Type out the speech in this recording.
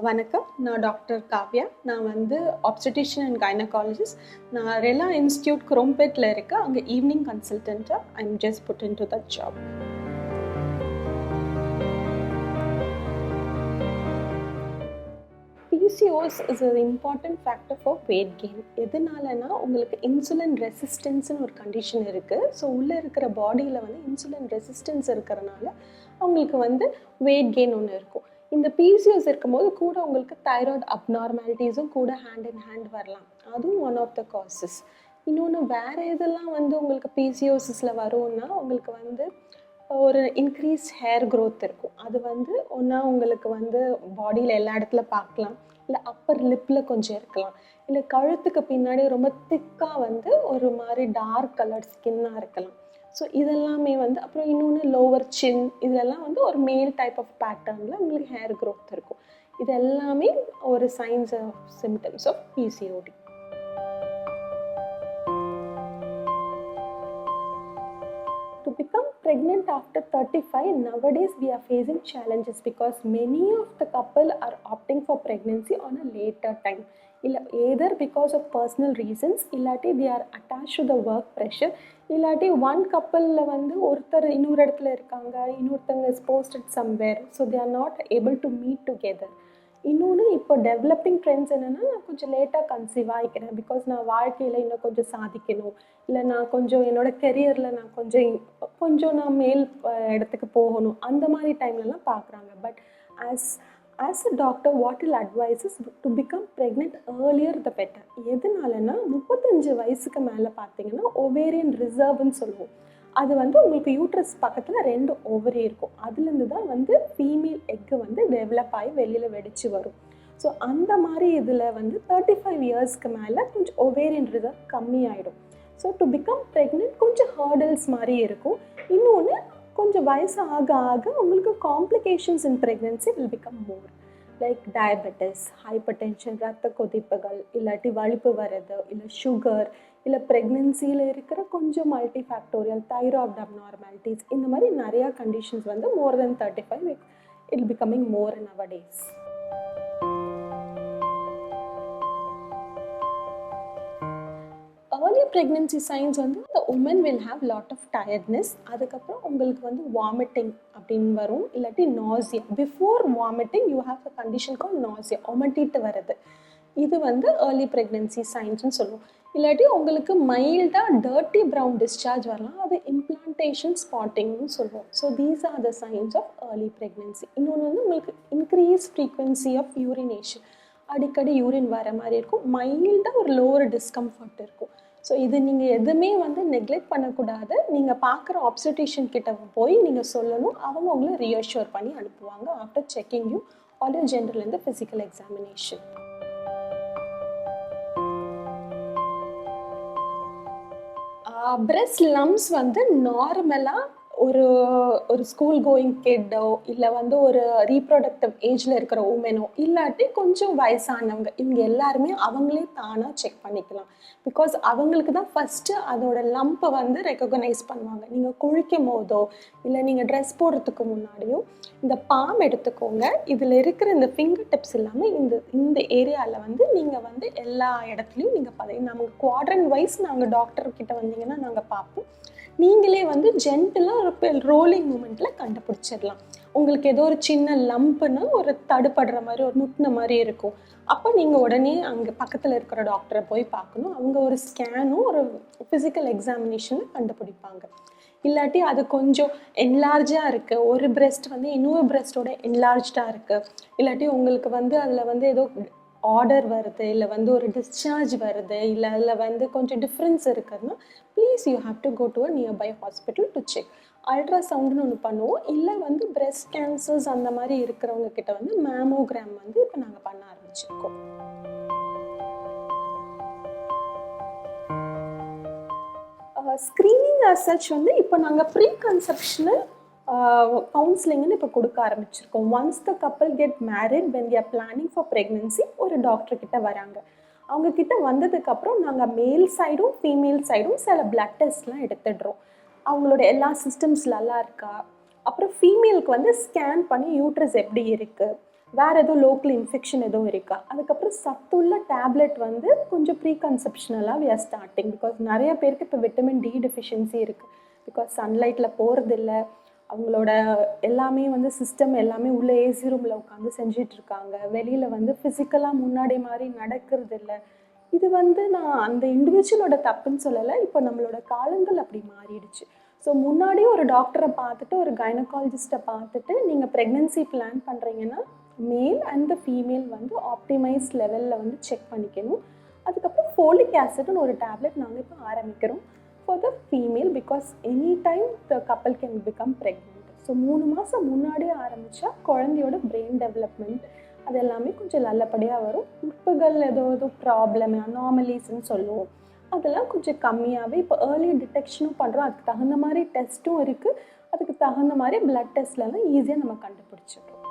வணக்கம். நான் டாக்டர் காவ்யா. நான் வந்து ஆப்ஸ்டெட்ரிஷியன் அண்ட் கைனகாலஜிஸ்ட். நான் ரெலா இன்ஸ்டியூட் குரோம்பேட்டில் இருக்கேன். அங்கே evening கன்சல்டண்ட்டாக I am just put in to that job. PCOS is an important factor for weight gain. எதனாலனா உங்களுக்கு இன்சுலின் ரெசிஸ்டன்ஸ்னு ஒரு கண்டிஷன் இருக்குது. ஸோ உள்ளே இருக்கிற பாடியில் வந்து இன்சுலின் ரெசிஸ்டன்ஸ் இருக்கிறனால அவங்களுக்கு வந்து வெயிட் கெயின் ஒன்று இருக்கும். இந்த PCOS இருக்கும்போது கூட உங்களுக்கு தைராய்டு அப்நார்மாலிட்டிஸும் கூட ஹேண்ட் இன் ஹேண்ட் வரலாம். அதுவும் ஒன் ஆஃப் த காசஸ். இன்னொன்று வேறு எதெல்லாம் வந்து உங்களுக்கு PCOSஸில் வரும்னா உங்களுக்கு வந்து ஒரு இன்க்ரீஸ் ஹேர் க்ரோத் இருக்கும். அது வந்து ஒன்றா உங்களுக்கு வந்து பாடியில் எல்லா இடத்துல பார்க்கலாம், இல்லை அப்பர் லிப்பில் கொஞ்சம் இருக்கலாம், இல்லை கழுத்துக்கு பின்னாடி ரொம்ப திக்காக வந்து ஒரு மாதிரி டார்க் கலர் ஸ்கின்னாக இருக்கலாம். ஸோ இதெல்லாமே வந்து அப்புறம் இன்னொன்று லோவர் சின், இதெல்லாம் வந்து ஒரு மேல் டைப் ஆஃப் பேட்டர்னில் உங்களுக்கு ஹேர் க்ரோத் இருக்கும். இது எல்லாமே ஒரு signs of symptoms of PCOD. To become pregnant after 35, nowadays we are facing challenges because many of the couple are opting for pregnancy on a later time. Either because of personal reasons, illati they are attached to the work pressure, illati one couple வந்து ஒருத்தர் இன்னொரு இடத்துல இருக்காங்க, இன்னொருத்தங்க is posted somewhere, so they are not able to meet together. இன்னொன்று இப்போ developing trends என்னென்னா, நான் கொஞ்சம் லேட்டாக கன்சீவ் ஆகிக்கிறேன் பிகாஸ் நான் வாழ்க்கையில் இன்னும் கொஞ்சம் சாதிக்கணும், இல்லை நான் கொஞ்சம் என்னோடய கெரியரில் நான் கொஞ்சம் நான் மேல் இடத்துக்கு போகணும், அந்த மாதிரி டைம்லலாம் பார்க்குறாங்க. But as a doctor what will advises to become pregnant earlier the better. எதனாலனா 35 வயசுக்கு மேலே பார்த்தீங்கன்னா ஒவேரியன் ரிசர்வ்னு சொல்லுவோம். அது வந்து உங்களுக்கு யூட்ரஸ் பக்கத்தில் 2 ஓவரி இருக்கும். அதுலேருந்து தான் வந்து ஃபீமேல் எக்கு வந்து டெவலப் ஆகி வெளியில் வெடிச்சு வரும். ஸோ அந்த மாதிரி இதில் வந்து 35 இயர்ஸ்க்கு மேலே கொஞ்சம் ஒவேரியன் ரிசர்வ் கம்மியாயிடும். ஸோ டு பிகம் ப்ரெக்னென்ட் கொஞ்சம் ஹர்டல்ஸ் மாதிரி இருக்கும். இன்னொன்று கொஞ்சம் வயசு ஆக ஆக உங்களுக்கு complications in pregnancy will become more, like diabetes, hypertension, ரத்த கொதிப்புகள், இல்லாட்டி வலிப்பு வர்றது, இல்லை சுகர், இல்லை ப்ரெக்னென்சியில் இருக்கிற கொஞ்சம் மல்டிஃபேக்டோரியல் தைராய்டு அப்நார்மாலிட்டிஸ், இந்த மாதிரி நிறையா கண்டிஷன்ஸ் வந்து more than 35 it becoming more in our days. Early pregnancy signs வந்து the women will have lot of tiredness. அதுக்கப்புறம் உங்களுக்கு வந்து வாமிட்டிங் அப்படின்னு வரும், இல்லாட்டி nausea. Before vomiting you have a condition call nausea, ஒமட்டிட்டு வருது. இது வந்து ஏர்லி ப்ரெக்னென்சி சைன்ஸ்னு சொல்லுவோம். இல்லாட்டி உங்களுக்கு மைல்டாக டர்ட்டி ப்ரௌன் டிஸ்சார்ஜ் வரலாம், அது இம்ப்ளான்டேஷன் ஸ்பாட்டிங்னு சொல்லுவோம். So these are the signs of early pregnancy. இன்னொன்று வந்து உங்களுக்கு இன்க்ரீஸ் ஃப்ரீக்வன்சி ஆஃப் யூரினேஷன், அடிக்கடி யூரின் வர மாதிரி இருக்கும், மைல்டாக ஒரு லோவர் டிஸ்கம்ஃபர்ட் இருக்கும். ஸோ இது நீங்கள் எதுவுமே வந்து நெக்லெக்ட் பண்ணக்கூடாது. நீங்கள் பார்க்குற ஆப்ஸ்டெட்ரிஷியன் கிட்ட போய் நீங்கள் சொல்லணும். அவங்க உங்களை ரீஅஷ்யூர் பண்ணி அனுப்புவாங்க after checking you all your general இந்த ஃபிசிக்கல் எக்ஸாமினேஷன். பிரெஸ்ட் லம்ப்ஸ் வந்து நார்மலாக ஒரு ஸ்கூல் கோயிங் கிட்டோ, இல்லை வந்து ஒரு ரீப்ரொடக்டிவ் ஏஜில் இருக்கிற உமனோ, இல்லாட்டி கொஞ்சம் வயசானவங்க, இவங்க எல்லாருமே அவங்களே தானாக செக் பண்ணிக்கலாம். பிகாஸ் அவங்களுக்கு தான் ஃபஸ்ட்டு அதோட லம்பை வந்து ரெக்கக்னைஸ் பண்ணுவாங்க. நீங்கள் குளிக்கும் போதோ இல்லை நீங்கள் ட்ரெஸ் போடுறதுக்கு முன்னாடியோ இந்த பாம் எடுத்துக்கோங்க. இதில் இருக்கிற இந்த ஃபிங்கர் டிப்ஸ் இல்லாமல் இந்த ஏரியாவில் வந்து நீங்கள் வந்து எல்லா இடத்துலையும் நீங்கள் நமக்கு குவாட்ரண்ட் வைஸ் நாங்கள் டாக்டர்கிட்ட வந்தீங்கன்னா நாங்கள் பார்ப்போம். நீங்களே வந்து ஜென்டலாக ஒரு ரோலிங் மூமெண்ட்டில் கண்டுபிடிச்சிடலாம். உங்களுக்கு ஏதோ ஒரு சின்ன லம்புன்னா ஒரு தடுப்படுற மாதிரி ஒரு முட்டின மாதிரி இருக்கும். அப்போ நீங்கள் உடனே அங்கே பக்கத்தில் இருக்கிற டாக்டரை போய் பார்க்கணும். அவங்க ஒரு ஸ்கேனும் ஒரு ஃபிசிக்கல் எக்ஸாமினேஷனும் கண்டுபிடிப்பாங்க. இல்லாட்டி அது கொஞ்சம் என்லார்ஜாக இருக்குது, ஒரு பிரெஸ்ட் வந்து இன்னொரு பிரெஸ்ட்டோட என்லார்ஜாக இருக்குது, இல்லாட்டி உங்களுக்கு வந்து அதில் வந்து ஏதோ ஆர்டர் வருது, இல்லை வந்து ஒரு டிஸ்சார்ஜ் வருது, இல்லை அதில் வந்து கொஞ்சம் டிஃப்ரென்ஸ் இருக்குதுன்னா please you have to go to a nearby hospital to check. அல்ட்ராசவுண்டுன்னு ஒன்று பண்ணுவோம். இல்லை வந்து பிரெஸ்ட் கேன்சர்ஸ் அந்த மாதிரி இருக்கிறவங்க கிட்ட வந்து மேமோகிராம் வந்து இப்போ நாங்கள் பண்ண ஆரம்பிச்சிருக்கோம். ஸ்க்ரீனிங் அஸ் சச் வந்து இப்போ நாங்கள் ப்ரீ கன்செப்ஷனல் கவுன்சிலிங்னு இப்போ கொடுக்க ஆரம்பிச்சிருக்கோம். Once the couple get married when we are planning for pregnancy ஒரு டாக்டர்கிட்ட வராங்க. அவங்கக்கிட்ட வந்ததுக்கப்புறம் நாங்கள் மேல் சைடும் ஃபீமேல் சைடும் சில பிளட் டெஸ்ட்லாம் எடுத்துடுறோம். அவங்களோட எல்லா சிஸ்டம்ஸ் நல்லா இருக்கா, அப்புறம் ஃபீமேலுக்கு வந்து ஸ்கேன் பண்ணி யூட்ரஸ் எப்படி இருக்குது, வேறு எதுவும் லோக்கல் இன்ஃபெக்ஷன் எதுவும் இருக்கா. அதுக்கப்புறம் சத்துள்ள டேப்லெட் வந்து கொஞ்சம் ப்ரீ கன்செப்ஷனலாக வி ஆர் ஸ்டார்டிங். பிகாஸ் நிறைய பேருக்கு இப்போ விட்டமின் டி டெஃபிஷியன்சி இருக்குது. பிகாஸ் சன்லைட்டில் போகிறதில்ல, அவங்களோட எல்லாமே வந்து சிஸ்டம் எல்லாமே உள்ள ஏசி ரூமில் உட்காந்து செஞ்சிட்ருக்காங்க. வெளியில் வந்து ஃபிசிக்கலாக முன்னாடி மாதிரி நடக்கிறது இல்லை. இது வந்து நான் அந்த இண்டிவிஜுவலோட தப்புன்னு சொல்லலை, இப்போ நம்மளோட காலங்கள் அப்படி மாறிடுச்சு. ஸோ முன்னாடியே ஒரு டாக்டரை பார்த்துட்டு, ஒரு கைனகாலஜிஸ்ட்டை பார்த்துட்டு நீங்கள் ப்ரெக்னென்சி பிளான் பண்ணுறீங்கன்னா மேல் அண்ட் த ஃபீமேல் வந்து ஆப்டிமைஸ் லெவலில் வந்து செக் பண்ணிக்கணும். அதுக்கப்புறம் ஃபோலிக் ஆசிட்னு ஒரு டேப்லெட் நாங்கள் இப்போ ஆரம்பிக்கிறோம் for the female, because any time த கப்பல் கேன் பிகம் ப்ரெக்னென்ட். ஸோ 3 மாதம் முன்னாடியே ஆரம்பித்தா குழந்தையோட பிரெயின் டெவலப்மெண்ட் அது எல்லாமே கொஞ்சம் நல்லபடியாக வரும். உறுப்புகள் ஏதோ ப்ராப்ளம் அனாமலிஸ்ன்னு சொல்லுவோம், அதெல்லாம் கொஞ்சம் கம்மியாகவே இப்போ ஏர்லி டிடெக்ஷனும் பண்ணுறோம். அதுக்கு தகுந்த மாதிரி டெஸ்ட்டும் இருக்குது, அதுக்கு தகுந்த மாதிரி பிளட் டெஸ்ட்லலாம் ஈஸியாக நம்ம கண்டுபிடிச்சிடுறோம்.